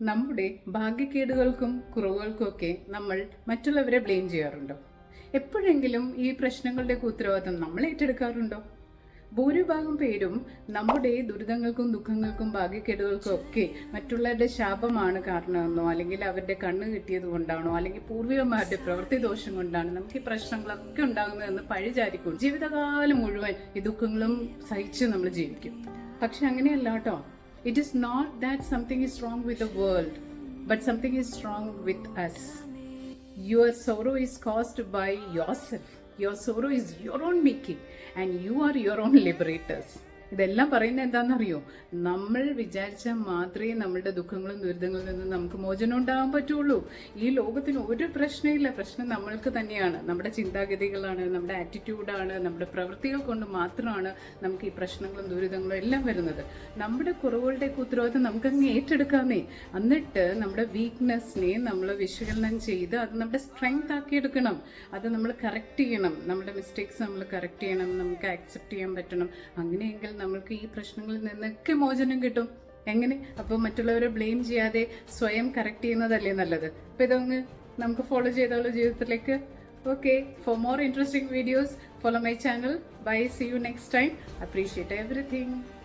നമ്മുടെ ഭാഗ്യക്കേടുകൾക്കും കുറവുകൾക്കും ഒക്കെ നമ്മൾ മറ്റുള്ളവരെ ബ്ലെയിം ചെയ്യാറുണ്ടോ? എപ്പോഴെങ്കിലും ഈ പ്രശ്നങ്ങളുടെയൊക്കെ ഉത്തരവാദിത്തം നമ്മൾ ഏറ്റെടുക്കാറുണ്ടോ? ഭൂരിഭാഗം പേരും നമ്മുടെ ദുരിതങ്ങൾക്കും ദുഃഖങ്ങൾക്കും ഭാഗ്യക്കേടുകൾക്കും ഒക്കെ മറ്റുള്ളവരുടെ ശാപമാണ് കാരണമെന്നോ, അല്ലെങ്കിൽ അവരുടെ കണ്ണ് കിട്ടിയത് കൊണ്ടാണോ, അല്ലെങ്കിൽ പൂർവികന്മാരുടെ പ്രവൃത്തി ദോഷം കൊണ്ടാണ് നമുക്ക് ഈ പ്രശ്നങ്ങളൊക്കെ ഉണ്ടാകുന്നതെന്ന് പഴിചാരിക്കും. ജീവിതകാലം മുഴുവൻ ഈ ദുഃഖങ്ങളും സഹിച്ച് നമ്മൾ ജീവിക്കും. പക്ഷെ അങ്ങനെയല്ല കേട്ടോ. It is not that something is wrong with the world, but something is wrong with us. Your sorrow is caused by yourself. Your sorrow is your own making, and you are your own liberators. ഇതെല്ലാം പറയുന്നത് എന്താണെന്നറിയോ? നമ്മൾ വിചാരിച്ചാൽ മാത്രമേ നമ്മളുടെ ദുഃഖങ്ങളും ദുരിതങ്ങളിൽ നിന്ന് നമുക്ക് മോചനം ഉണ്ടാകാൻ പറ്റുള്ളൂ. ഈ ലോകത്തിന് ഒരു പ്രശ്നമില്ല. പ്രശ്നം നമ്മൾക്ക് തന്നെയാണ്. നമ്മുടെ ചിന്താഗതികളാണ്, നമ്മുടെ ആറ്റിറ്റ്യൂഡാണ്, നമ്മുടെ പ്രവൃത്തികൾ കൊണ്ട് മാത്രമാണ് നമുക്ക് ഈ പ്രശ്നങ്ങളും ദുരിതങ്ങളും എല്ലാം വരുന്നത്. നമ്മുടെ കുറവുകളുടെയൊക്കെ ഉത്തരവാദിത്വം നമുക്കങ്ങ് ഏറ്റെടുക്കാന്നേ. എന്നിട്ട് നമ്മുടെ വീക്ക്നെസ്സിനെ നമ്മൾ വിശകലനം ചെയ്ത് അത് നമ്മുടെ സ്ട്രെങ്ത് ആക്കി എടുക്കണം. അത് നമ്മൾ കറക്റ്റ് ചെയ്യണം. നമ്മുടെ മിസ്റ്റേക്സ് നമ്മൾ കറക്റ്റ് ചെയ്യണം. നമുക്ക് ആക്സെപ്റ്റ് ചെയ്യാൻ പറ്റണം. അങ്ങനെയെങ്കിൽ നമ്മൾക്ക് ഈ പ്രശ്നങ്ങളിൽ നിന്നൊക്കെ മോചനം കിട്ടും. എങ്ങനെ? അപ്പോൾ മറ്റുള്ളവരെ ബ്ലെയിം ചെയ്യാതെ സ്വയം കറക്റ്റ് ചെയ്യുന്നതല്ലേ നല്ലത്. അപ്പോൾ ഇതൊന്ന് നമുക്ക് ഫോളോ ചെയ്താലോ ജീവിതത്തിലേക്ക്? Okay, for more interesting videos follow my channel. Bye, see you next time. Appreciate everything.